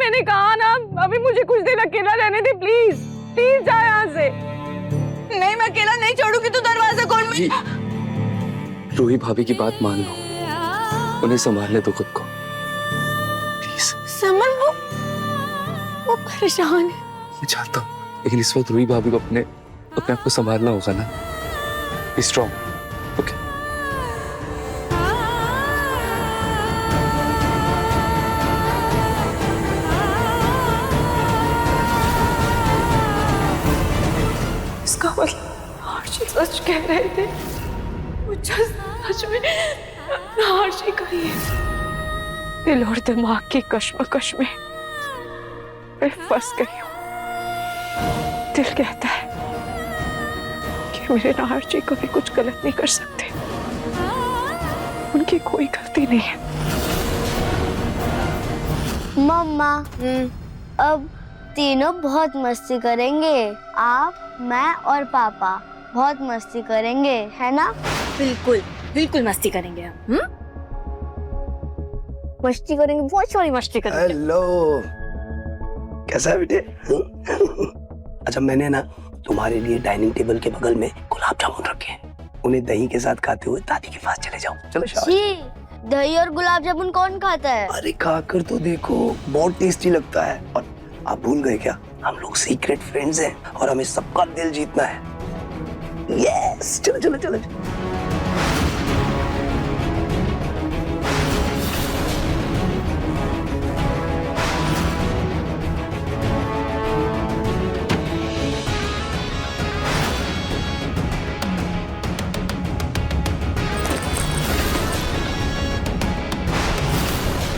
मैंने कहा ना, अभी मुझे कुछ देर अकेला रहने दे प्लीज। प्लीज जा यहाँ से। नहीं, मैं अकेला नहीं छोड़ूंगी, तू दरवाजा खोल। रूही भाभी की बात मान लो, उन्हें संभालने दो खुद को प्लीज। समन, वो परेशान है। मैं चाहता हूँ, लेकिन इस वक्त रूही भाभी को अपने आप को संभालना होगा ना। Be strong, okay? इसका मतलब हर्षी सच कह रहे थे, मुझे सच में हर्षी का ही दिल और दिमाग की कश्मकश में मैं फंस गई हूँ। दिल कहता है कि मेरे नाहर्षी कभी कुछ गलत नहीं कर सकते, उनकी कोई गलती नहीं है। मम्मा, अब तीनों बहुत मस्ती करेंगे। आप, मैं और पापा बहुत मस्ती करेंगे, है ना? बिल्कुल बिल्कुल मस्ती करेंगे हम। मस्ती करेंगे, बहुत सारी मस्ती करेंगे। हेलो, कैसा है बेटे? अच्छा, मैंने ना तुम्हारे लिए डाइनिंग टेबल के बगल में गुलाब जामुन रखे हैं, उन्हें दही के साथ खाते हुए दादी के पास चले जाओ। चलो शाबाश। जी, दही और गुलाब जामुन कौन खाता है? अरे खाकर तो देखो, बहुत टेस्टी लगता है। और आप भूल गए क्या, हम लोग सीक्रेट फ्रेंड्स हैं और हमें सबका दिल जीतना है। यस, चलो चलो चलो।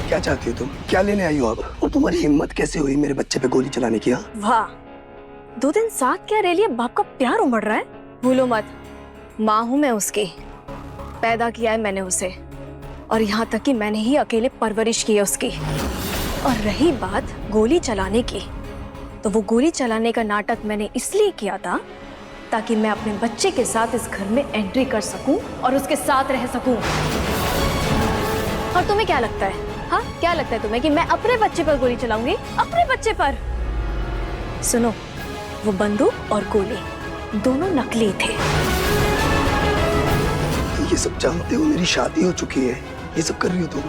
क्या चाहती हो तुम? क्या लेने आई हो आप? और तुम्हारी हिम्मत कैसे हुई मेरे बच्चे पे गोली चलाने की? वाह, 2 दिन साथ क्या रह लिया, बाप का प्यार उमड़ रहा है। भूलो मत, माँ हूं मैं उसकी, पैदा किया है मैंने उसे, और यहाँ तक कि मैंने ही अकेले परवरिश की है उसकी। और रही बात गोली चलाने की, तो वो गोली चलाने का नाटक मैंने इसलिए किया था ताकि मैं अपने बच्चे के साथ इस घर में एंट्री कर सकूं और उसके साथ रह सकूं। और तुम्हें क्या लगता है, हाँ क्या लगता है तुम्हें कि मैं अपने बच्चे पर गोली चलाऊंगी? अपने बच्चे पर? सुनो, वो बंदूक और गोली दोनों नकली थे। ये सब जानते हो मेरी शादी हो चुकी है, ये सब कर रही हो तुम?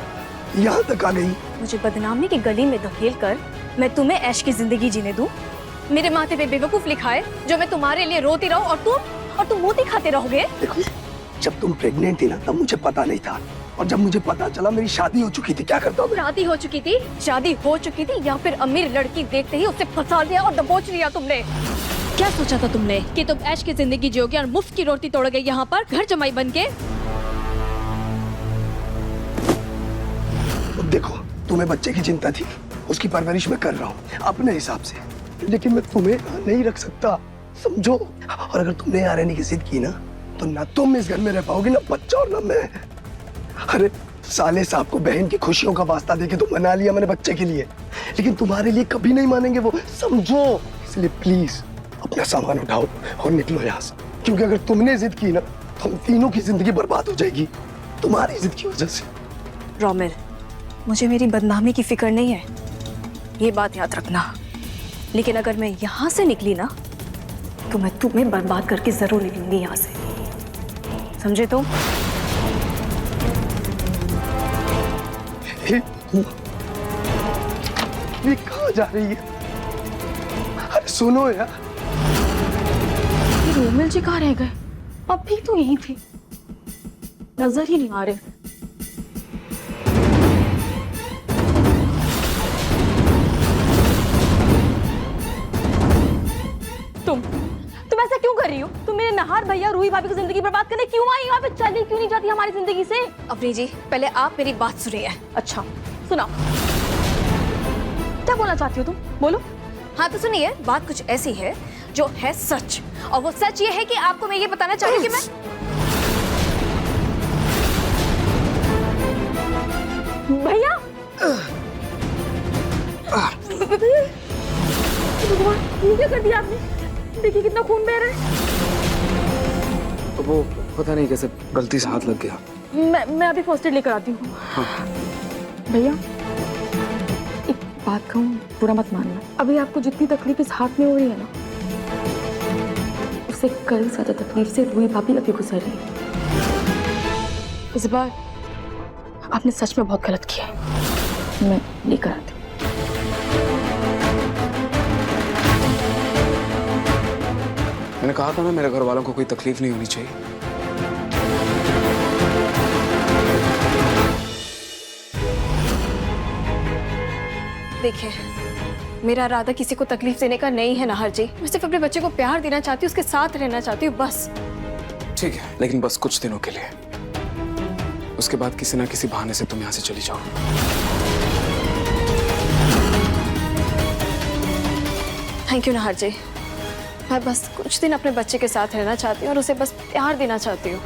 यहाँ तक आ गई। मुझे बदनामी की गली में धकेल कर मैं तुम्हें ऐश की जिंदगी जीने दूं? मेरे माथे पे बेवकूफ लिखा है जो मैं तुम्हारे लिए रोती रहूं और तुम मोती खाते रहोगे? देखो, जब तुम प्रेग्नेंट थी ना, तब मुझे पता नहीं था, और जब मुझे पता चला मेरी शादी हो चुकी थी, क्या करता मैं? शादी हो चुकी थी या फिर अमीर लड़की देखते ही उससे फंसा लिया और दबोच लिया तुमने? क्या सोचा था तुमने कि तुम ऐश की जिंदगी जियोगे और मुफ्त की रोटी तोड़ गई यहाँ पर घर जमाई बन के? देखो, तुम्हें बच्चे की चिंता थी, उसकी परवरिश मैं कर रहा हूँ अपने हिसाब से, लेकिन मैं तुम्हें यहाँ नहीं रख सकता, समझो? और अगर तुमने यहाँ रहने की जिद की ना, तो ना तुम इस घर में रह पाओगी, ना बच्चा और ना मैं। अरे साले साहब को बहन की खुशियों का वास्ता देके तो मना लिया मैंने बच्चे के लिए, लेकिन तुम्हारे लिए कभी नहीं मानेंगे वो, समझो? इसलिए प्लीज अपना सामान उठाओ और निकलो यहाँ से, क्योंकि अगर तुमने जिद की ना, तो हम तीनों की जिंदगी बर्बाद हो जाएगी तुम्हारी जिद की वजह से। रोमिल, मुझे मेरी बदनामी की फिक्र नहीं है, ये बात याद रखना। लेकिन अगर मैं यहाँ से निकली ना, तो मैं तुम्हें बर्बाद करके जरूर निकलूंगी यहाँ से, समझे तुम? ये कहाँ जा रही है? अरे सुनो यार। रोमिल जी कहाँ रह गए? अभी तो यहीं थे, नजर ही नहीं आ रहे। तुम ऐसा क्यों कर रही हो? तुम मेरे नहार भैया रूही भाभी की जिंदगी बर्बाद करने क्यों आई? यहाँ पे चली क्यों नहीं जाती हमारी जिंदगी से? अवनी जी, पहले आप मेरी बात सुनिए। अच्छा सुनाओ, क्या बोलना चाहती हो तुम? बोलो। हाँ तो सुनिए, बात कुछ ऐसी है जो है सच, और वो सच ये है कि आपको मैं ये बताना चाह रही हूँ कि मैं भैया भगवान, ये क्या कर दिया आपने? देखिए कितना खून बह रहा है। वो पता नहीं कैसे गलती से हाथ लग गया। मैं अभी फर्स्ट एड लेकर आती हूँ। हाँ। भैया एक बात कहूँ, बुरा मत मानना। अभी आपको जितनी तकलीफ इस हाथ में हो रही है ना, उससे कई ज्यादा तकलीफ से रूही भाभी अभी गुजर रही है। इस बार आपने सच में बहुत गलत किया है। मैं लेकर आती हूँ। मैंने कहा था ना मेरे घर वालों को कोई तकलीफ नहीं होनी चाहिए। देखिए, मेरा इरादा किसी को तकलीफ देने का नहीं है नाहर जी। मैं सिर्फ अपने बच्चे को प्यार देना चाहती हूँ, उसके साथ रहना चाहती हूँ, बस। ठीक है, लेकिन बस कुछ दिनों के लिए। उसके बाद किसी ना किसी बहाने से तुम यहाँ से चली जाओ। थैंक यू नाहर जी। मैं बस कुछ दिन अपने बच्चे के साथ रहना चाहती हूँ और उसे बस प्यार देना चाहती हूँ।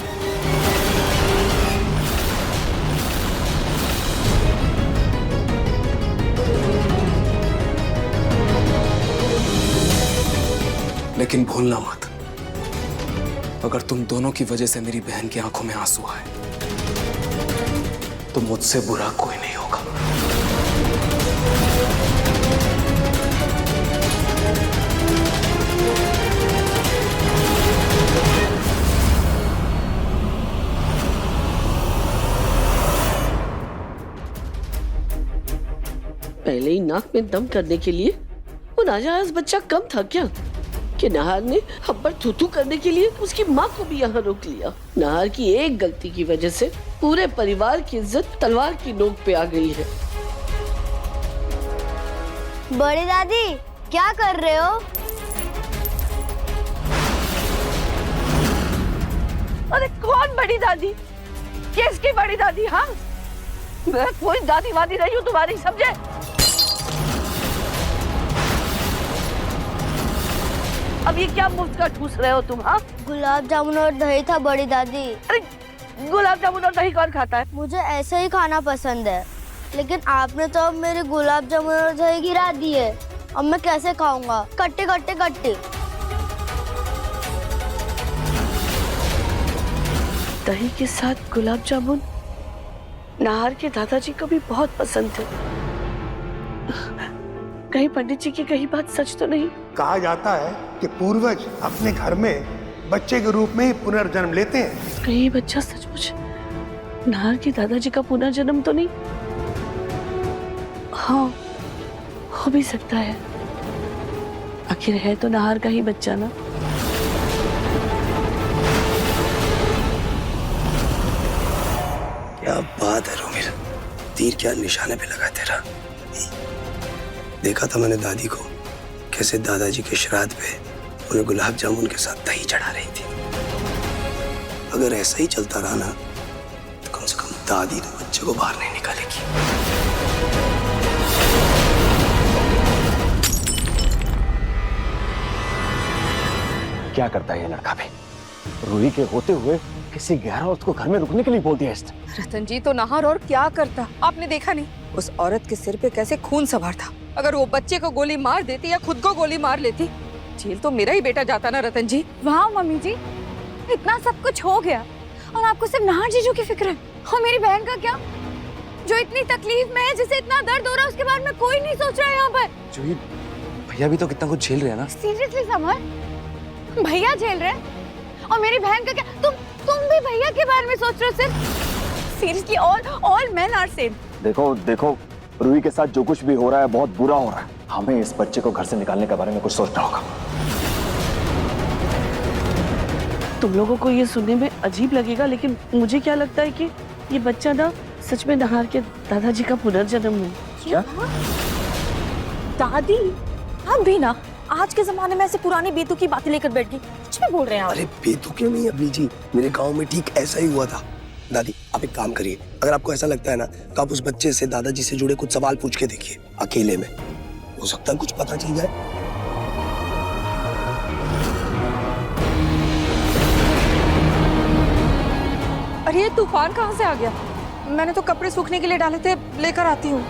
लेकिन भूलना मत, अगर तुम दोनों की वजह से मेरी बहन की आंखों में आंसू आए तो मुझसे बुरा कोई नहीं होगा। पहले ही नाक में दम करने के लिए वो नाजायज बच्चा कम था क्या कि नाहर ने हम पर थूथू करने के लिए उसकी माँ को भी यहाँ रोक लिया। नाहर की एक गलती की वजह से पूरे परिवार की इज्जत तलवार की नोक पे आ गई है। बड़ी दादी क्या कर रहे हो? अरे कौन बड़ी दादी? किसकी बड़ी दादी? हाँ, मैं कोई दादी वादी नहीं हूँ तुम्हारी, समझे? अब ये क्या मुफ्त का ठूस रहे हो तुम? हाँ, गुलाब जामुन और दही था बड़ी दादी। अरे गुलाब जामुन और दही कौन खाता है? मुझे ऐसे ही खाना पसंद है, लेकिन आपने तो अब मेरे गुलाब जामुन और दही गिरा दिए। अब मैं कैसे खाऊंगा? कट्टे कट्टे कट्टे। दही के साथ गुलाब जामुन नाहर के दादाजी को भी बहुत पसंद थे। कहीं पंडित जी की कही बात सच तो नहीं? कहा जाता है कि पूर्वज अपने घर में बच्चे के रूप में ही पुनर्जन्म लेते हैं। कहीं ये बच्चा सचमुच नाहर के दादाजी का पुनर्जन्म तो नहीं? हाँ, हो भी सकता है। आखिर है तो नाहर का ही बच्चा ना। क्या बात है रोमिल, तीर क्या निशाने पे लगा तेरा। देखा था मैंने दादी को कैसे दादाजी के श्राद्ध पे उन्हें गुलाब जामुन के साथ दही चढ़ा रही थी। अगर ऐसा ही चलता रहा ना तो कम से कम दादी तो बच्चे को बाहर नहीं निकालेगी। क्या करता है ये लड़का भी? रूही के होते हुए किसी गैर औरत को घर में रुकने के लिए बोल दिया इसने। रतन जी तो नाहर और क्या करता, आपने देखा नहीं उस औरत के सिर पे कैसे खून सवार था। अगर वो बच्चे को गोली मार देती या खुद को गोली मार लेती, जेल तो मेरा ही बेटा जाता ना रतन जी। वाह मम्मी जी, इतना सब कुछ हो गया और आपको सिर्फ नाहर जीजू की फिक्र है। और मेरी बहन का क्या, जो इतनी तकलीफ में है, जिसे इतना दर्द हो रहा है, उसके बारे में कोई नहीं सोच रहा है यहाँ पर। जूही, भैया भी तो कितना कुछ झेल रहे हैं ना। सीरियसली समर, भैया झेल रहे हैं और मेरी बहन का क्या? तुम भी भैया के बारे में सोच रहे हो सिर्फ? Seriously all men are same. देखो देखो, रूही के साथ जो कुछ भी हो रहा है बहुत बुरा हो रहा है। हमें इस बच्चे को घर से निकालने के बारे में कुछ सोचना होगा। तुम लोगों को ये सुनने में अजीब लगेगा, लेकिन मुझे क्या लगता है कि ये बच्चा ना सच में नाहर के दादाजी का पुनर्जन्म है। क्या? दादी, आप भी ना आज के जमाने में ऐसे पुरानी बेतु की बातें लेकर बैठ गई। कुछ भी बोल रहे हैं आप। अरे बेतुके नहीं अभी जी, मेरे गांव में ठीक ऐसा ही हुआ था। दादी आप एक काम करिए, अगर आपको ऐसा लगता है ना तो आप उस बच्चे से दादाजी से जुड़े कुछ सवाल पूछ के देखिए अकेले में, हो सकता है कुछ पता चल जाए। अरे ये तूफान कहाँ से आ गया? मैंने तो कपड़े सूखने के लिए डाले थे, लेकर आती हूँ।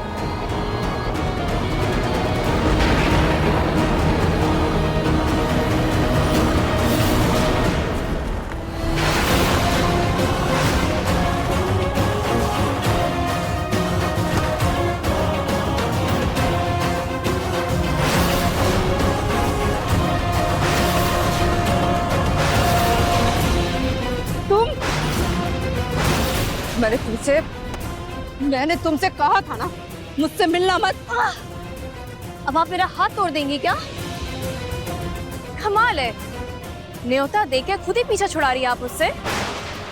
मैंने तुमसे कहा था ना, मुझसे मिलना मत। अब आप मेरा हाथ तोड़ देंगी क्या? कमाल है, न्योता देके खुद ही पीछा छुड़ा रही है आप उससे।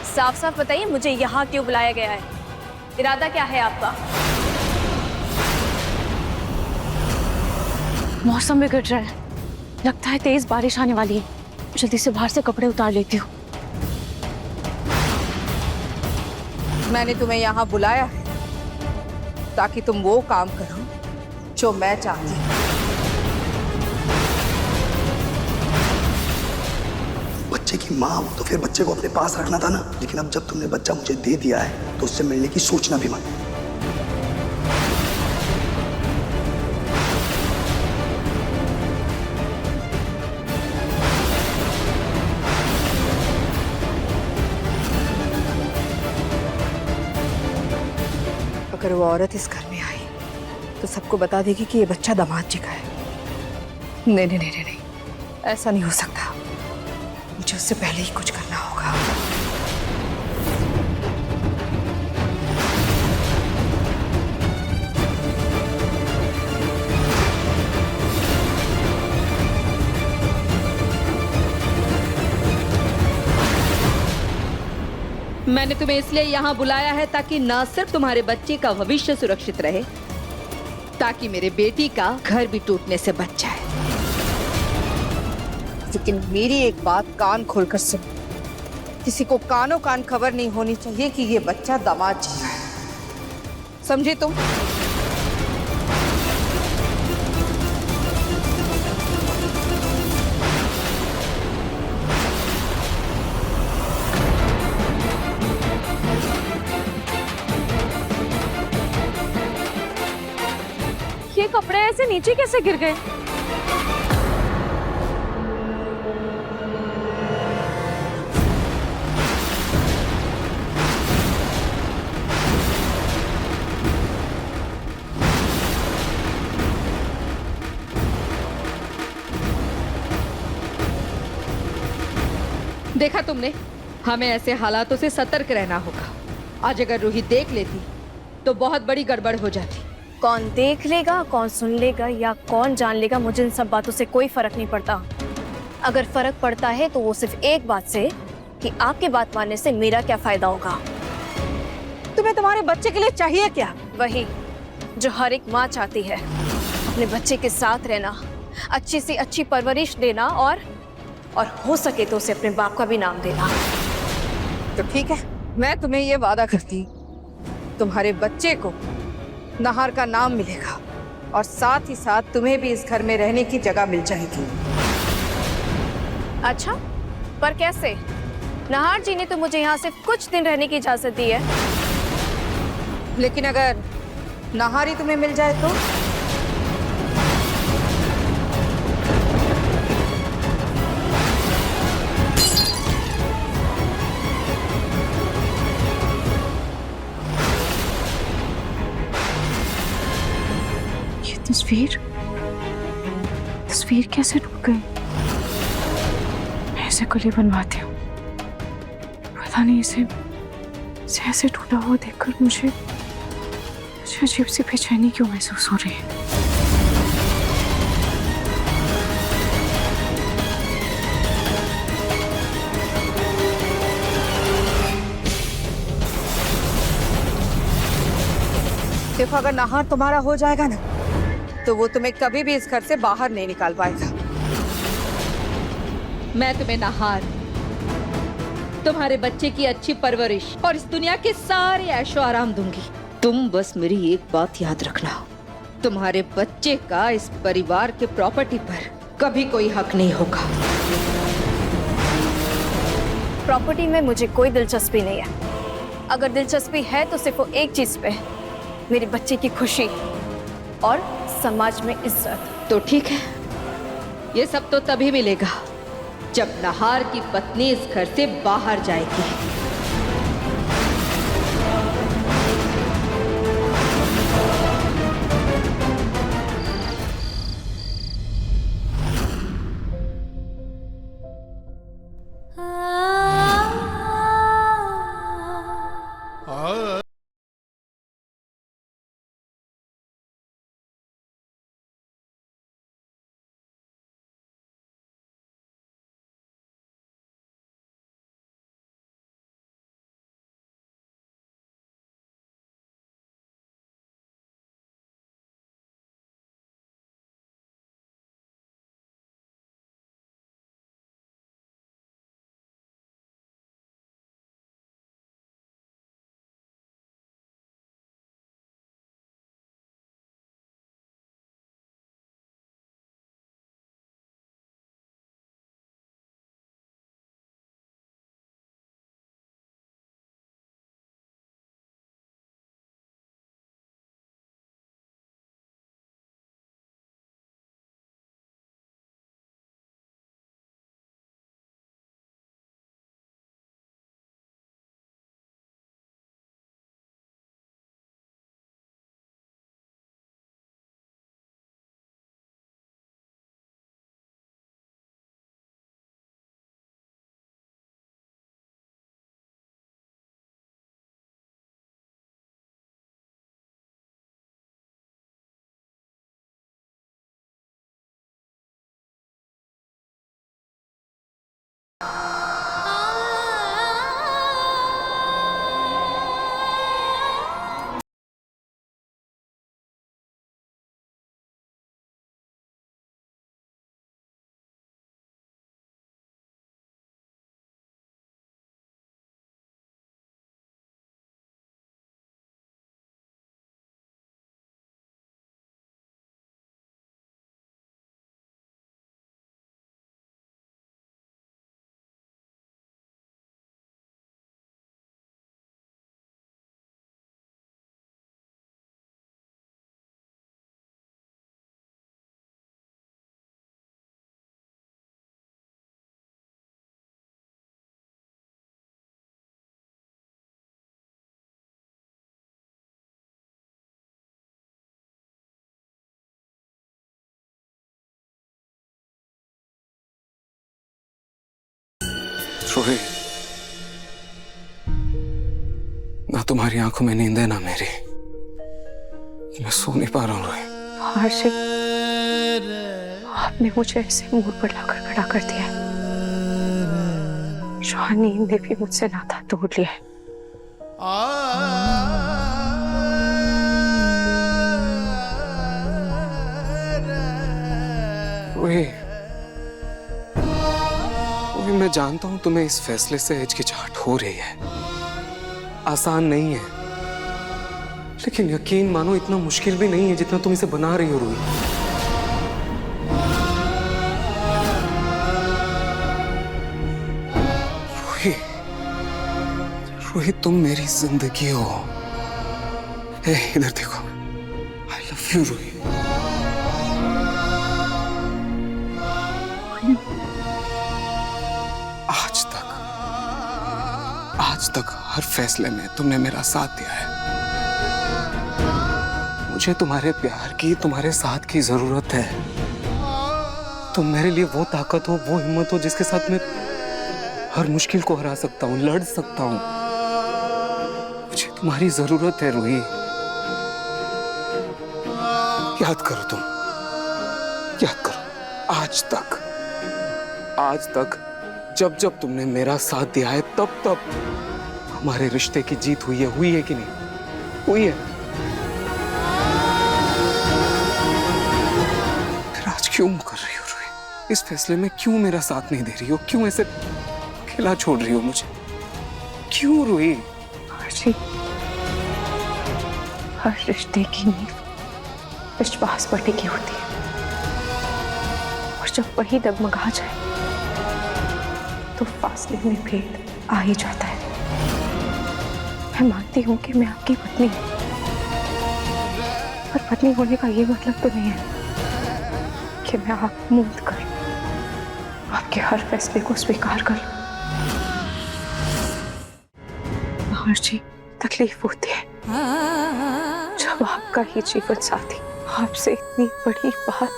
साफ साफ बताइए मुझे यहाँ क्यों बुलाया गया है? इरादा क्या है आपका? मौसम बिगड़ रहा है, लगता है तेज बारिश आने वाली है। जल्दी से बाहर से कपड़े उतार लेती हूँ। मैंने तुम्हें यहाँ बुलाया है ताकि तुम वो काम करो जो मैं चाहती हूँ। बच्चे की माँ हो तो फिर बच्चे को अपने पास रखना था ना, लेकिन अब जब तुमने बच्चा मुझे दे दिया है तो उससे मिलने की सोचना भी मत। अगर वो औरत इस घर में आई तो सबको बता देगी कि ये बच्चा दामाद जी का है। नहीं नहीं नहीं नहीं, ऐसा नहीं हो सकता। मुझे उससे पहले ही कुछ करना होगा। मैंने तुम्हें इसलिए यहाँ बुलाया है ताकि न सिर्फ तुम्हारे बच्चे का भविष्य सुरक्षित रहे, ताकि मेरे बेटी का घर भी टूटने से बच जाए। लेकिन मेरी एक बात कान खोलकर सुन, किसी को कानों कान खबर नहीं होनी चाहिए कि ये बच्चा दामाद जी का है। समझे तुम? ये कपड़े ऐसे नीचे कैसे गिर गए? देखा तुमने, हमें ऐसे हालातों से सतर्क रहना होगा। आज अगर रूही देख लेती तो बहुत बड़ी गड़बड़ हो जाती। कौन देख लेगा, कौन सुन लेगा या कौन जान लेगा, मुझे इन सब बातों से कोई फर्क नहीं पड़ता। अगर फर्क पड़ता है तो वो सिर्फ एक बात से कि आपके बात मानने से मेरा क्या फायदा होगा। तुम्हें तुम्हारे बच्चे के लिए चाहिए क्या? वही जो हर एक माँ चाहती है, अपने बच्चे के साथ रहना, अच्छी से अच्छी परवरिश देना और हो सके तो उसे अपने बाप का भी नाम देना। तो ठीक है, मैं तुम्हें ये वादा करती, तुम्हारे बच्चे को नहार का नाम मिलेगा और साथ ही साथ तुम्हें भी इस घर में रहने की जगह मिल जाएगी। अच्छा, पर कैसे? नहार जी ने तो मुझे यहाँ सिर्फ कुछ दिन रहने की इजाजत दी है। लेकिन अगर नहारी तुम्हें मिल जाए तो? तस्वीर कैसे टूट गई? मैं इसे कली बनवाती हूँ। पता नहीं इसे ऐसे टूटा हुआ देखकर मुझे अजीब सी बेचैनी क्यों महसूस हो रही है। देखो, अगर नहार तुम्हारा हो जाएगा ना तो वो तुम्हें कभी भी इस घर से बाहर नहीं निकाल पाएगा। मैं तुम्हें नहार, तुम्हारे बच्चे की अच्छी परवरिश और इस दुनिया के सारे ऐशो आराम दूंगी। तुम बस मेरी एक बात याद रखना, तुम्हारे बच्चे का इस परिवार के प्रॉपर्टी पर कभी कोई हक नहीं होगा। प्रॉपर्टी में मुझे कोई दिलचस्पी नहीं है। अगर दिलचस्पी है तो सिर्फ वो एक चीज पे, मेरे बच्चे की खुशी और समाज में इज्जत। तो ठीक है, ये सब तो तभी मिलेगा जब नहार की पत्नी इस घर से बाहर जाएगी। रोही, ना तुम्हारी आंखों में नींद है ना मेरी। मैं सो नहीं पा रहा हूँ रोही। हर्षित, आपने मुझे ऐसे मुंह पर लाकर खड़ा कर दिया है। नींद ने भी मुझसे नाता तोड़ लिया है। रोही, मैं जानता हूं तुम्हें इस फैसले से हिचकिचाहट हो रही है, आसान नहीं है, लेकिन यकीन मानो इतना मुश्किल भी नहीं है जितना तुम इसे बना रही हो रोही। रोही, रोही तुम मेरी जिंदगी हो। ए, इधर देखो, आई लव यू रोही। आज तक हर फैसले में तुमने मेरा साथ दिया है। मुझे तुम्हारे प्यार की, तुम्हारे साथ की जरूरत है। तुम मेरे लिए वो ताकत हो, वो हिम्मत हो जिसके साथ मैं हर मुश्किल को हरा सकता हूँ, लड़ सकता हूँ। मुझे तुम्हारी जरूरत है रोही। याद करो तुम, याद करो, आज तक जब जब तुमने मेरा साथ दिया है, तब तब हमारे रिश्ते की जीत हुई है कि नहीं? हुई है। फिर आज क्यों कर रही हो रोही? इस फैसले में क्यों मेरा साथ नहीं दे रही हो? क्यों ऐसे अकेला छोड़ रही हो मुझे? क्यों रोही? हर रिश्ते की नींव विश्वास पर टिकी होती है, और जब वही डगमगा जाए तो फासले में भेद आ ही जाता है। मैं मानती हूँ कि मैं आपकी पत्नी हूँ, पर पत्नी होने का ये मतलब तो नहीं है कि मैं आप मूंद कर आपके हर फैसले को स्वीकार कर लूं। हर्षी, तकलीफ होती है जब आपका ही जीवन साथी आपसे इतनी बड़ी बात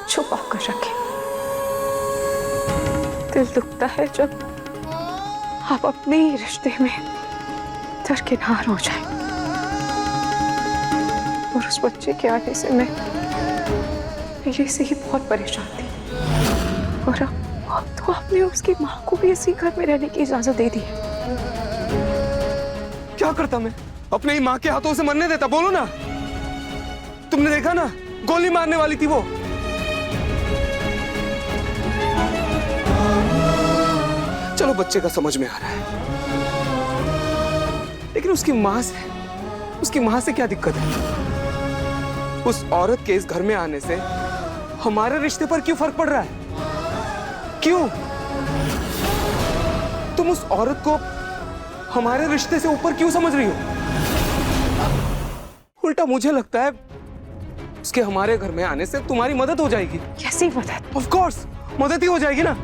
छुपा कर रखे। दिल दुखता है जब आप अपने ही रिश्ते में दरकिनार हो जाए। और उस बच्चे के आने से मैं पहले से ही बहुत परेशान थी, और अब तो आपने उसकी माँ को भी इसी घर में रहने की इजाजत दे दी है। क्या करता मैं? अपने ही माँ के हाथों से मरने देता? बोलो ना। तुमने देखा ना, गोली मारने वाली थी वो। चलो बच्चे का समझ में आ रहा है, लेकिन उसकी माँ से क्या दिक्कत है? उस औरत के इस घर में आने से हमारे रिश्ते पर क्यों फर्क पड़ रहा है? क्यों? तुम उस औरत को हमारे रिश्ते से ऊपर क्यों समझ रही हो? उल्टा मुझे लगता है उसके हमारे घर में आने से तुम्हारी मदद हो जाएगी। कैसी मदद? ऑफ कोर्स मदद ही हो जाएगी ना।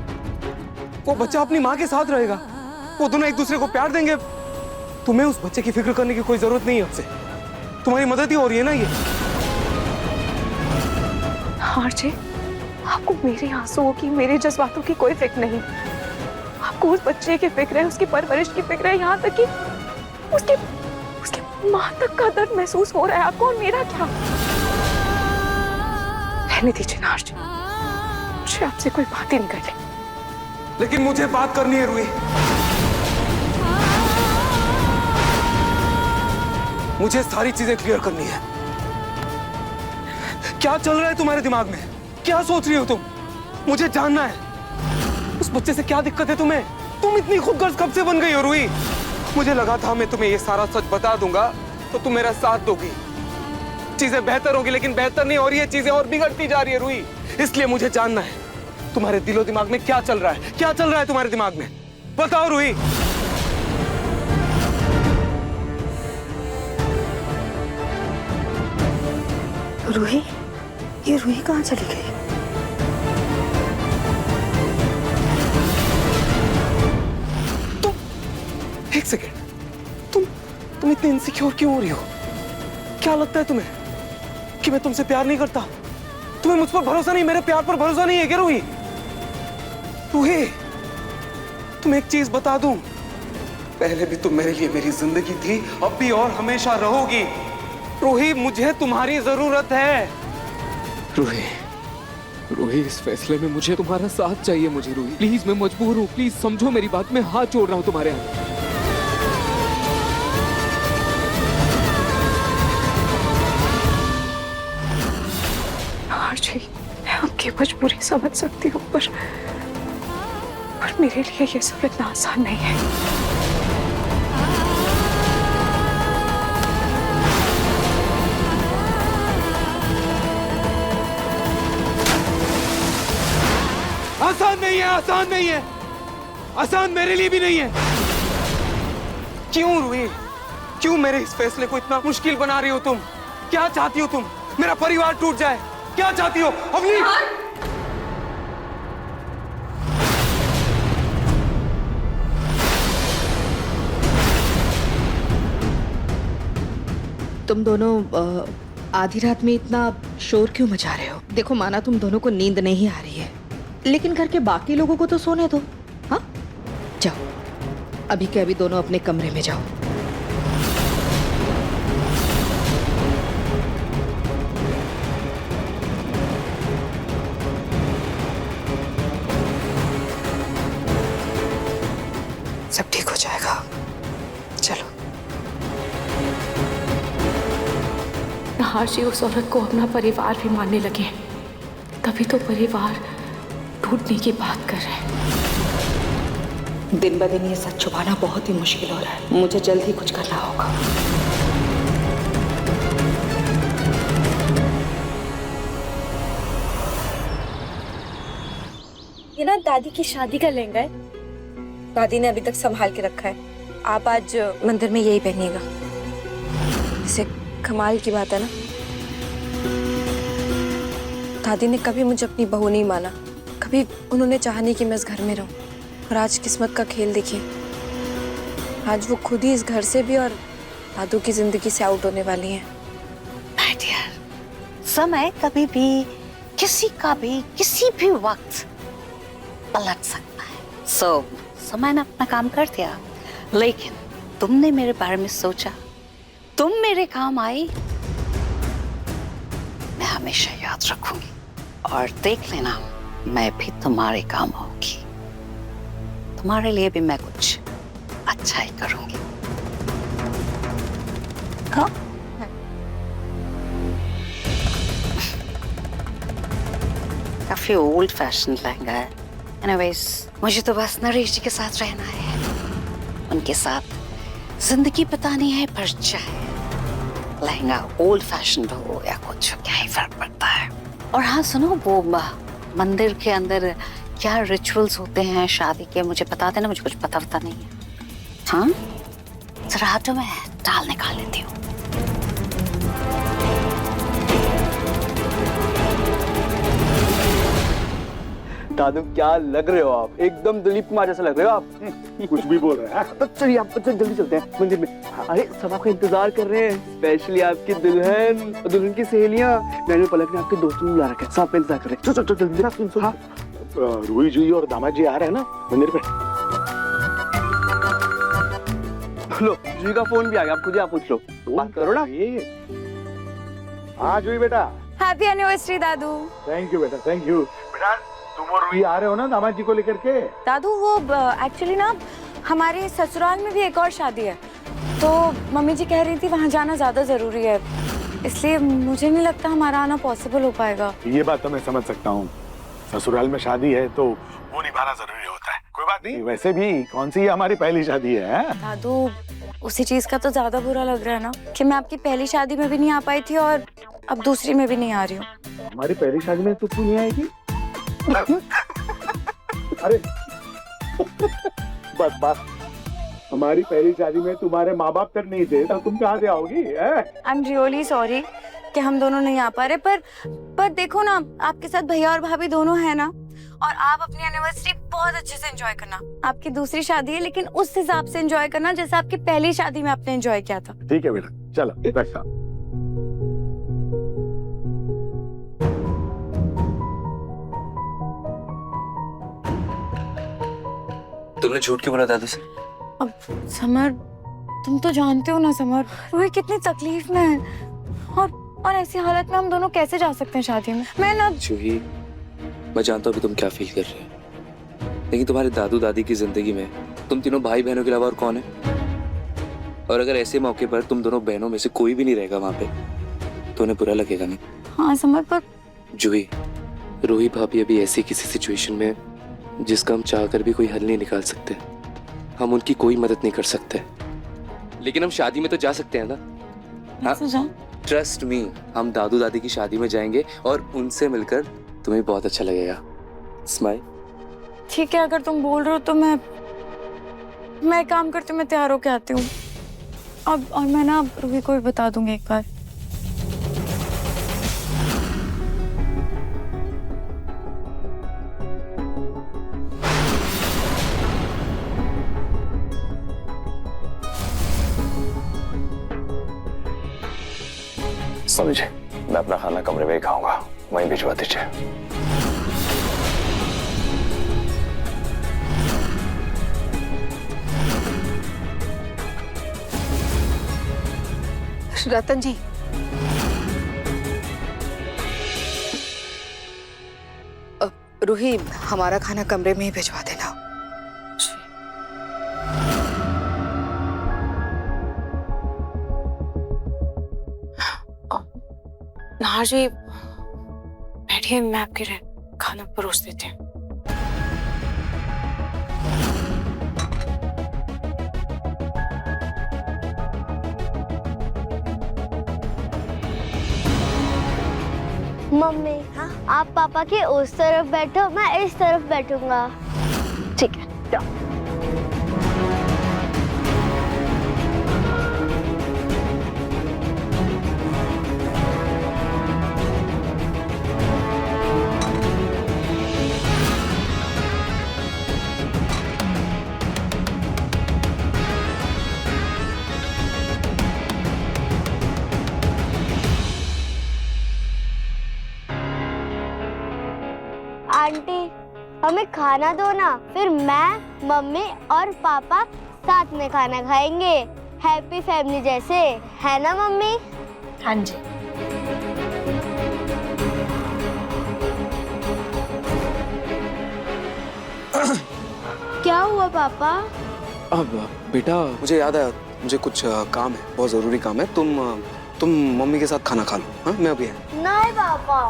वो बच्चा अपनी माँ के साथ रहेगा, वो दोनों एक दूसरे को प्यार देंगे। तुम्हें उस बच्चे की फिक्र करने की कोई जरूरत नहीं है अब से। तुम्हारी मदद ही हो रही है ना ये। आरजे, आपको मेरे आंसुओं की, मेरे जज्बातों की कोई फिक्र नहीं। आपको उस बच्चे की फिक्र है, उसकी परवरिश की फिक्र है, यहाँ तक कि उसके माँ तक का दर्द महसूस हो रहा है आपको। और मेरा क्या? रहने दीजिए ना आरजे, मुझे आपसे कोई बात ही नहीं करनी। लेकिन मुझे बात करनी है रूही। मुझे सारी चीजें क्लियर करनी है। क्या चल रहा है तुम्हारे दिमाग में? क्या सोच रही हो तुम? मुझे जानना है। उस बच्चे से क्या दिक्कत है तुम्हें? तुम इतनी खुदगर्ज कब से बन गई हो रूही? मुझे लगा था मैं तुम्हें ये सारा सच बता दूंगा तो तुम मेरा साथ दोगी, चीजें बेहतर होगी, लेकिन बेहतर नहीं हो रही है, चीजें और बिगड़ती जा रही है रूही। इसलिए मुझे जानना है तुम्हारे दिलो दिमाग में क्या चल रहा है। क्या चल रहा है तुम्हारे दिमाग में? बताओ रूही। रूही? ये रूही कहाँ चली गई? एक सेकेंड, तुम इतनी इनसिक्योर क्यों हो रही हो? क्या लगता है तुम्हें कि मैं तुमसे प्यार नहीं करता? तुम्हें मुझ पर भरोसा नहीं, मेरे प्यार पर भरोसा नहीं है क्या रूही? रूही, तुम्हें एक चीज बता दूं, पहले भी तुम मेरे लिए मेरी जिंदगी थी, अब भी और हमेशा रहोगी। रूही, मुझे तुम्हारी जरूरत है। रूही, रूही, इस फैसले में मुझे तुम्हारा साथ चाहिए। मुझे रूही, प्लीज, मैं मजबूर हूँ, प्लीज समझो मेरी बात। मैं हाथ जोड़ रहा हूँ तुम्हारे हाथ। आरजी, मैं आपकी मजबूरी समझ सकती हूँ, पर मेरे लिए ये सब इतना आसान नहीं है। आसान नहीं है, आसान नहीं है, आसान मेरे लिए भी नहीं है। क्यों रूही, क्यों मेरे इस फैसले को इतना मुश्किल बना रही हो तुम? क्या चाहती हो तुम? मेरा परिवार टूट जाए? क्या चाहती हो अवनी? तुम दोनों आधी रात में इतना शोर क्यों मचा रहे हो? देखो, माना तुम दोनों को नींद नहीं आ रही है, लेकिन घर के बाकी लोगों को तो सोने दो। हाँ, जाओ, अभी के अभी दोनों अपने कमरे में जाओ। सब ठीक हो जाएगा, चलो। नहार जी उस औरत को अपना परिवार भी मानने लगे, तभी तो परिवार टूटने की बात कर रहे हैं। दिन ब दिन ये सच छुपाना बहुत ही मुश्किल हो रहा है। मुझे जल्द ही कुछ करना होगा। ये ना दादी की शादी का लहंगा है, दादी ने अभी तक संभाल के रखा है। आप आज मंदिर में यही पहनिएगा। इसे कमाल की बात है ना, दादी ने कभी मुझे अपनी बहू नहीं माना, कभी उन्होंने चाहा नहीं कि मैं इस घर में रहूं। और आज किस्मत का खेल देखिए, आज वो खुद ही इस घर से भी और दादू की जिंदगी से आउट होने वाली हैं। माय डियर, समय कभी भी किसी का भी किसी भी वक्त पलट सकता है। समय ने अपना काम कर दिया, लेकिन तुमने मेरे बारे में सोचा, तुम मेरे काम आई, मैं हमेशा याद रखूंगी। और देख लेना, मैं भी तुम्हारे काम होगी। तुम्हारे लिए भी मैं कुछ अच्छा ही करूंगी। हाँ? काफी ओल्ड फैशन लहंगा है। एनीवेज, मुझे तो बस नरेश जी के साथ रहना है, उनके साथ जिंदगी बितानी है। पर चाहे लहंगा ओल्ड फैशन हो या कुछ, क्या ही फर्क पड़ता है। और हाँ सुनो, वो मंदिर के अंदर क्या रिचुअल्स होते हैं शादी के, मुझे बता देना, मुझे कुछ पता नहीं है। हाँ, जरा हटो, मैं दाल निकाल लेती हूँ। दादू, क्या लग रहे हो आप? एकदम दिलीप कुमार जैसा लग रहे हो आप। कुछ भी बोल रहे हैं। तो चलिए, आप जल्दी चलते हैं मंदिर में। अरे सब आपका इंतजार कर रहे हैं, स्पेशली आपकी दुल्हन और दुल्हन की सहेलियां। मैंने पलक ने आपके दोस्तों को बुला रखा है, सब आपका इंतजार कर रहे हैं। चलो चलो जल्दी। हाँ, रूही जी और दामाद जी आ रहे हैं ना मंदिर पे। लो, जूही का फोन भी आ गया, आप खुद ही आप पूछ लो, बात करो ना। हाँ जूही बेटा, happy anniversary Dadu. Thank you बेटा, थैंक यू बेटा। तुम और रूही आ रहे हो ना दामाद जी को लेकर के? दादू, वो एक्चुअली ना हमारे ससुराल में भी एक और शादी है, तो मम्मी जी कह रही थी वहाँ जाना ज्यादा जरूरी है, इसलिए मुझे नहीं लगता हमारा आना पॉसिबल हो पाएगा। ये बात तो मैं समझ सकता हूँ, ससुराल में शादी है तो वो निभाना जरूरी होता है। कोई बात नहीं, वैसे भी कौन सी हमारी पहली शादी है? दादू, उसी चीज का तो ज्यादा बुरा लग रहा है ना कि मैं आपकी पहली शादी में भी नहीं आ पाई थी और अब दूसरी में भी नहीं आ रही हूँ। हमारी पहली शादी में तो तू नहीं आएगी? अरे बस, हमारी पहली शादी में तुम्हारे माँ बाप तक नहीं थे, तो तुम कहाँ से आओगी? आई एम रियली सॉरी कि हम दोनों नहीं आ पा रहे, पर देखो ना, आपके साथ भैया और भाभी दोनों है ना, और आप अपनी एनिवर्सरी बहुत अच्छे से एंजॉय करना। आपकी दूसरी शादी है, लेकिन उस हिसाब से एंजॉय करना जैसे आपकी पहली शादी में आपने एंजॉय किया था। ठीक है बेटा, चलो रखा। तुमने झूठ क्यों बोला दादू से? अब समर, तुम तो जानते हो ना समर, रूही कितनी तकलीफ में है और ऐसी हालत में हम दोनों कैसे जा सकते हैं शादी में। मैं ना जूही, मैं जानता हूँ अभी तुम क्या फील कर रहे हो, लेकिन तुम्हारे दादू दादी की जिंदगी में तुम तीनों भाई बहनों के अलावा और कौन है? और अगर ऐसे मौके पर तुम दोनों बहनों में से कोई भी नहीं रहेगा वहां पे तो उन्हें बुरा लगेगा नहीं? हाँ समर, पर जूही, रूही भाभी अभी ऐसी किसी सिचुएशन में जिसका हम चाहकर भी कोई हल नहीं निकाल सकते। हम उनकी कोई मदद नहीं कर सकते, लेकिन हम शादी में तो जा सकते हैं ना? हाँ, ट्रस्ट मी, हम दादू दादी की शादी में जाएंगे और उनसे मिलकर तुम्हें बहुत अच्छा लगेगा। स्माइल। ठीक है, अगर तुम बोल रहे हो तो मैं एक काम करती हूँ, मैं तैयार होके आती हूँ अब, और मैं ना रूही को भी बता दूंगी एक बार। समझे, मैं अपना खाना कमरे में ही खाऊंगा, वहीं भिजवा दीजिए। रतन जी, रूही, हमारा खाना कमरे में ही भिजवा देना। नाहर जी बैठिए, मैं आपके लिए खाना परोस देती हूँ। मम्मी, हाँ? आप पापा के उस तरफ बैठो, मैं इस तरफ बैठूंगा। ठीक है, जाओ। आंटी, हमें खाना दो ना, फिर मैं, मम्मी और पापा साथ में खाना खाएंगे, हैप्पी फैमिली जैसे, है ना मम्मी? हाँ जी। क्या हुआ पापा? अब बेटा, मुझे याद आया, मुझे कुछ काम है, बहुत जरूरी काम है। तुम मम्मी के साथ खाना खा लो। हाँ, मैं अभी है। नहीं पापा,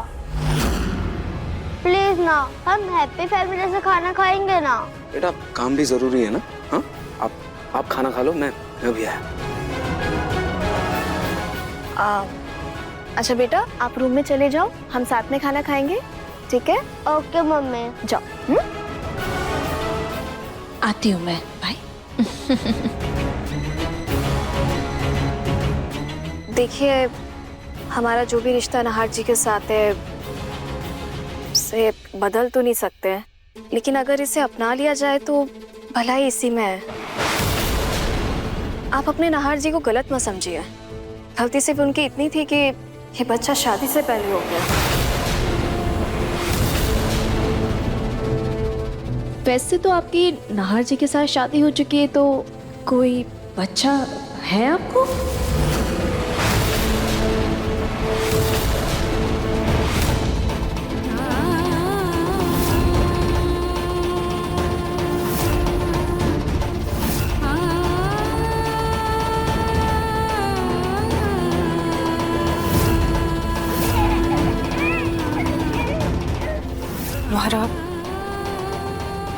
प्लीज ना, हम हैप्पी फैमिली जैसे खाना खाएंगे ना। बेटा, काम भी जरूरी है ना। हाँ, आप खाना खा लो, मैं अभी है। अच्छा बेटा, आप रूम में चले जाओ, हम साथ में खाना खाएंगे, ठीक है? Okay mummy. जाओ। आती हूँ मैं, बाय। देखिए, हमारा जो भी रिश्ता नाहर जी के साथ है उसे बदल तो नहीं सकते हैं, लेकिन अगर इसे अपना लिया जाए तो भलाई इसी में है। आप अपने नाहर जी को गलत मत समझिए, गलती सिर्फ उनकी इतनी थी कि ये बच्चा शादी से पहले हो गया। वैसे तो आपकी नाहर जी के साथ शादी हो चुकी है, तो कोई बच्चा है आपको?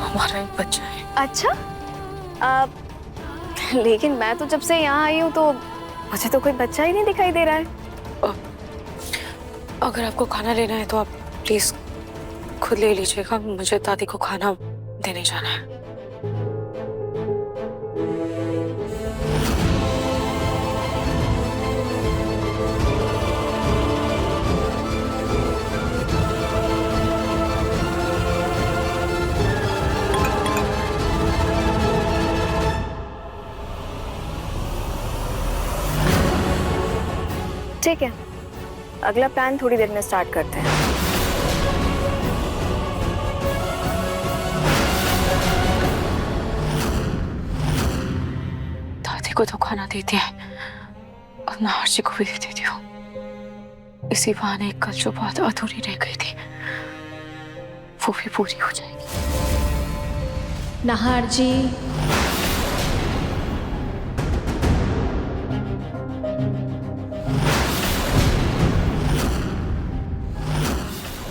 हमारा एक बच्चा है। अच्छा, लेकिन मैं तो जब से यहाँ आई हूँ तो मुझे तो कोई बच्चा ही नहीं दिखाई दे रहा है। अगर आपको खाना लेना है तो आप प्लीज खुद ले लीजिएगा, मुझे दादी को खाना देने जाना है। ठीक है, अगला प्लान थोड़ी देर में स्टार्ट करते हैं। को तो खाना देती है और नाहर जी को भी दे देती हूँ। इसी बहाने कल जो बात अधूरी रह गई थी वो भी पूरी हो जाएगी। नाहर जी,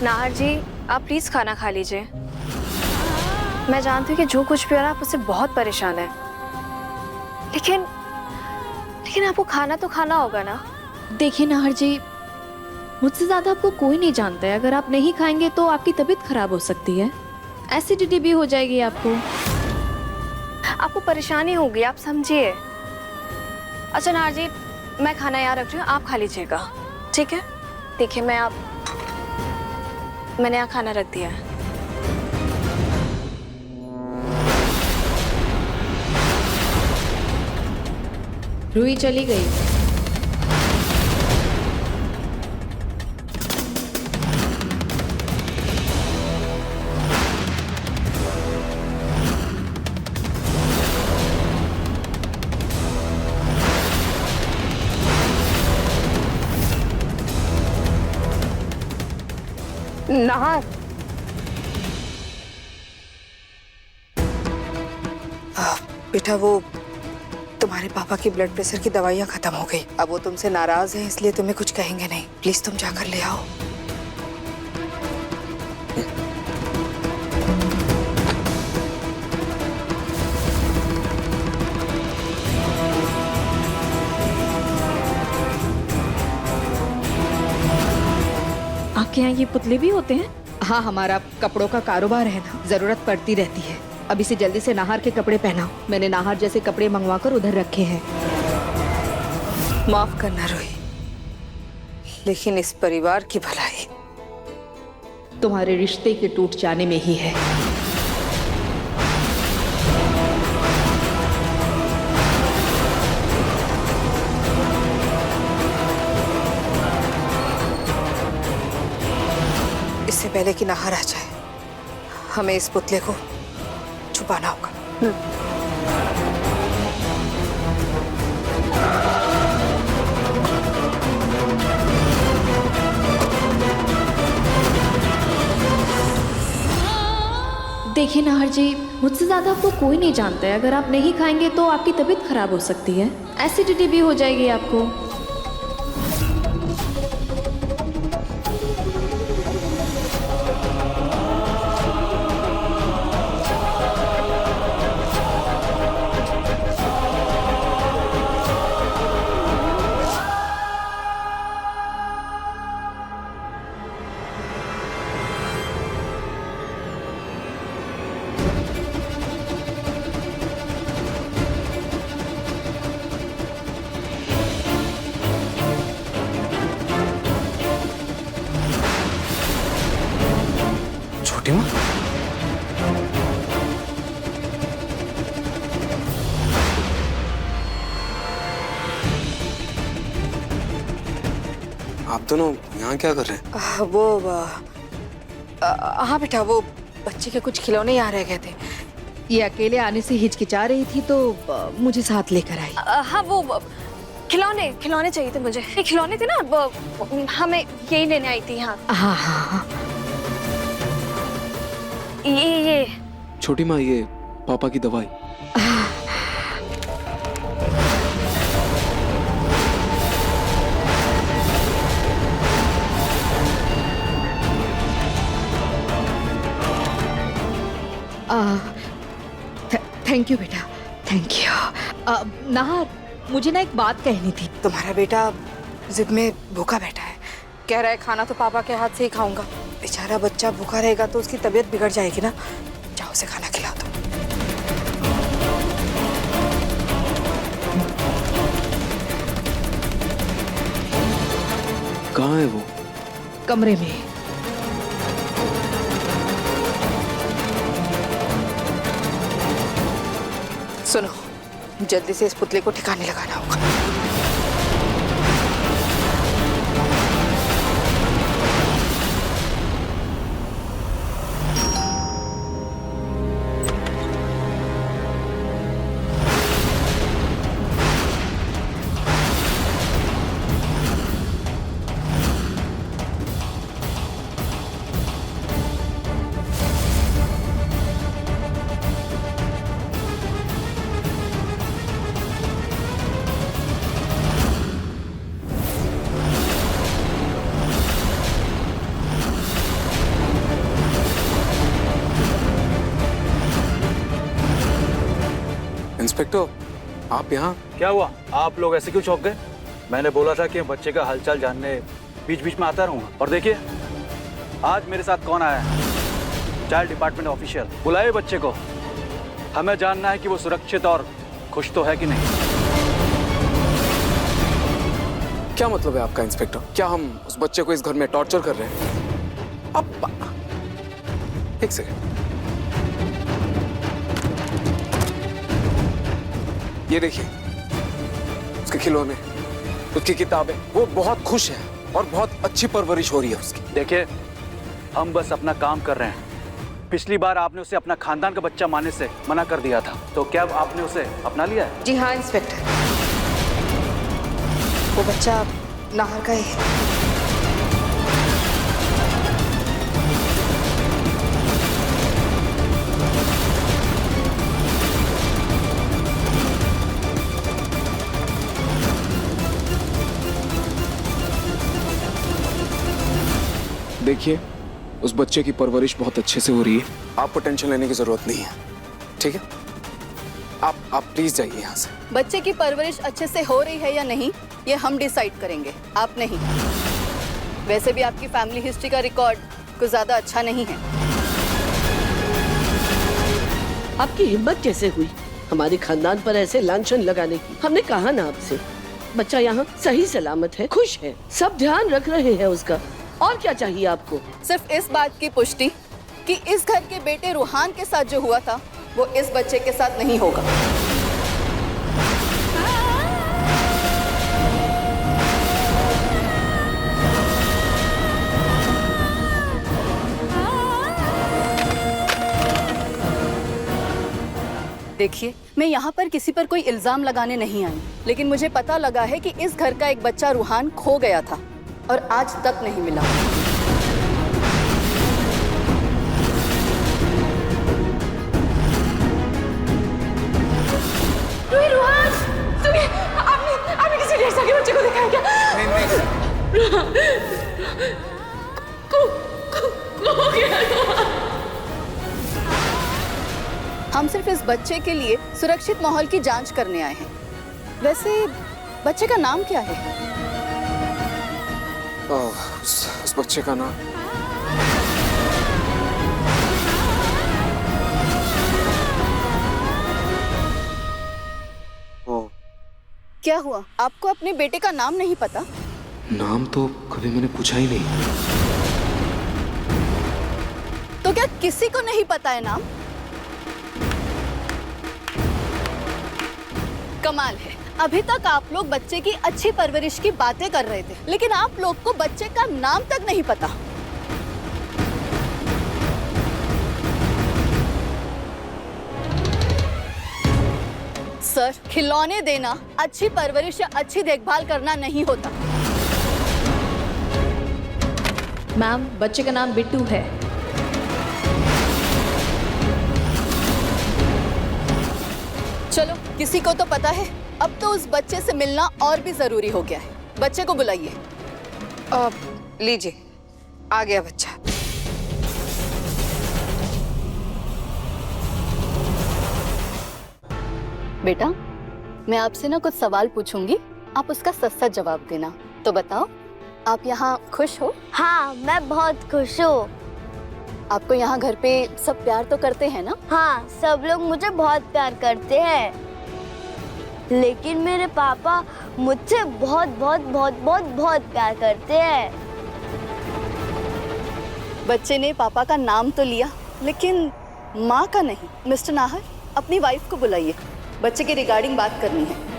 नाहर जी, आप प्लीज खाना खा लीजिए। मैं जानती हूँ कि जो कुछ भी हो रहा है आप उससे बहुत परेशान है, लेकिन आपको खाना तो खाना होगा ना। देखिए नाहर जी, मुझसे ज्यादा आपको कोई नहीं जानता है। अगर आप नहीं खाएंगे तो आपकी तबीयत खराब हो सकती है, एसिडिटी भी हो जाएगी, आपको परेशानी होगी, आप समझिए। अच्छा नाहर जी, मैं खाना यहाँ रख रही हूँ, आप खा लीजिएगा, ठीक है? देखिए मैंने यहाँ खाना रख दिया है। रूही चली गई। नाहर, बेटा वो तुम्हारे पापा की ब्लड प्रेशर की दवाइयाँ खत्म हो गई। अब वो तुमसे नाराज हैं, इसलिए तुम्हें कुछ कहेंगे नहीं। प्लीज तुम जाकर ले आओ। आपके यहाँ ये पुतले भी होते हैं? हाँ, हमारा कपड़ों का कारोबार है ना, जरूरत पड़ती रहती है। अब इसे जल्दी से नाहर के कपड़े पहनाओ। मैंने नाहर जैसे कपड़े मंगवाकर उधर रखे हैं। माफ करना रोही, लेकिन इस परिवार की भलाई तुम्हारे रिश्ते के टूट जाने में ही है। इससे पहले कि नाहर आ जाए, हमें इस पुतले को छुपाना होगा। देखिए नाहर जी, मुझसे ज्यादा आपको कोई नहीं जानता है। अगर आप नहीं खाएंगे तो आपकी तबीयत खराब हो सकती है, एसिडिटी भी हो जाएगी आपको। छोटी माँ, आप दोनों यहाँ क्या कर रहे हैं? हाँ बेटा, वो बच्चे के कुछ खिलौने यहाँ रह गए थे। ये अकेले आने से हिचकिचा रही थी तो मुझे साथ लेकर आई। हाँ, वो खिलौने चाहिए थे मुझे। ये खिलौने थे ना, हमें यही लेने आई थी यहाँ। हाँ हाँ हाँ। ये छोटी माँ, ये पापा की दवाई। थैंक यू बेटा, थैंक यू। नाहर, मुझे ना एक बात कहनी थी। तुम्हारा बेटा जिद में भूखा बैठा है, कह रहा है खाना तो पापा के हाथ से ही खाऊंगा। बेचारा बच्चा भूखा रहेगा तो उसकी तबीयत बिगड़ जाएगी ना। जाओ उसे खाना खिला दो। कहाँ है वो? कमरे में। सुनो, जल्दी से इस पुतले को ठिकाने लगाना होगा। इंस्पेक्टर, आप यहाँ? क्या हुआ, आप लोग ऐसे क्यों चौंक गए? मैंने बोला था कि बच्चे का हालचाल जानने बीच बीच में आता रहूंगा। और देखिए आज मेरे साथ कौन आया है, चाइल्ड डिपार्टमेंट ऑफिशियल। बुलाए बच्चे को, हमें जानना है कि वो सुरक्षित और खुश तो है कि नहीं। क्या मतलब है आपका इंस्पेक्टर? क्या हम उस बच्चे को इस घर में टॉर्चर कर रहे हैं? अब एक सेकंड, ये देखिए उसके खिलौने, उसकी किताबें, वो बहुत खुश है और बहुत अच्छी परवरिश हो रही है उसकी। देखिए हम बस अपना काम कर रहे हैं। पिछली बार आपने उसे अपना खानदान का बच्चा मानने से मना कर दिया था, तो क्या आपने उसे अपना लिया है? जी हाँ इंस्पेक्टर, वो बच्चा नाहर का ही है। देखिए उस बच्चे की परवरिश बहुत अच्छे से हो रही है, आपको टेंशन लेने की जरूरत नहीं है, ठीक है? आप प्लीज जाइए यहाँ से। बच्चे की परवरिश अच्छे से हो रही है या नहीं ये हम डिसाइड करेंगे, आप नहीं। वैसे भी आपकी फैमिली हिस्ट्री का रिकॉर्ड कुछ ज्यादा अच्छा नहीं है। आपकी हिम्मत कैसे हुई हमारे खानदान पर ऐसे लांछन लगाने की? हमने कहा ना आपसे, बच्चा यहाँ सही सलामत है, खुश है, सब ध्यान रख रहे हैं उसका। और क्या चाहिए आपको? सिर्फ इस बात की पुष्टि कि इस घर के बेटे रूहान के साथ जो हुआ था वो इस बच्चे के साथ नहीं होगा। देखिए मैं यहाँ पर किसी पर कोई इल्जाम लगाने नहीं आई, लेकिन मुझे पता लगा है कि इस घर का एक बच्चा रूहान खो गया था और आज तक नहीं मिला। रूहान, आपने किसी ढेर सारे बच्चे को देखा है क्या? खो गया। हम सिर्फ इस बच्चे के लिए सुरक्षित माहौल की जांच करने आए हैं। वैसे बच्चे का नाम क्या है? उस बच्चे का नाम क्या हुआ, आपको अपने बेटे का नाम नहीं पता? नाम तो कभी मैंने पूछा ही नहीं। तो क्या किसी को नहीं पता है नाम? कमाल है, अभी तक आप लोग बच्चे की अच्छी परवरिश की बातें कर रहे थे, लेकिन आप लोग को बच्चे का नाम तक नहीं पता। सर, खिलौने देना अच्छी परवरिश या अच्छी देखभाल करना नहीं होता। मैम, बच्चे का नाम बिट्टू है। चलो, किसी को तो पता है, अब तो उस बच्चे से मिलना और भी जरूरी हो गया है। बच्चे को बुलाइए। लीजिए, आ गया बच्चा। बेटा, मैं आपसे ना कुछ सवाल पूछूंगी, आप उसका सच सच जवाब देना। तो बताओ, आप यहाँ खुश हो? हाँ, मैं बहुत खुश हूँ। आपको यहाँ घर पे सब प्यार तो करते हैं ना? हाँ, सब लोग मुझे बहुत प्यार करते हैं, लेकिन मेरे पापा मुझसे बहुत बहुत बहुत बहुत बहुत प्यार करते हैं। बच्चे ने पापा का नाम तो लिया, लेकिन माँ का नहीं। मिस्टर नाहर, अपनी वाइफ को बुलाइए, बच्चे के रिगार्डिंग बात करनी है।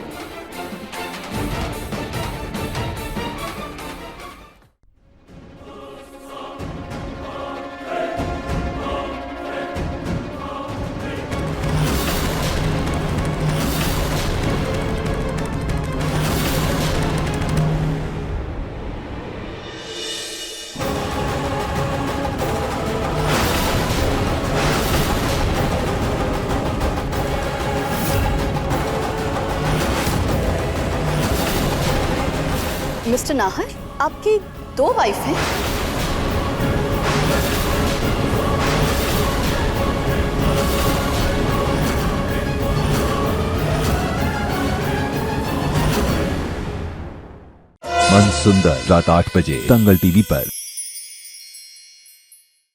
मिस्टर नाहर, आपकी 2 वाइफ हैं? मन सुंदर रात 8 बजे दंगल टीवी पर।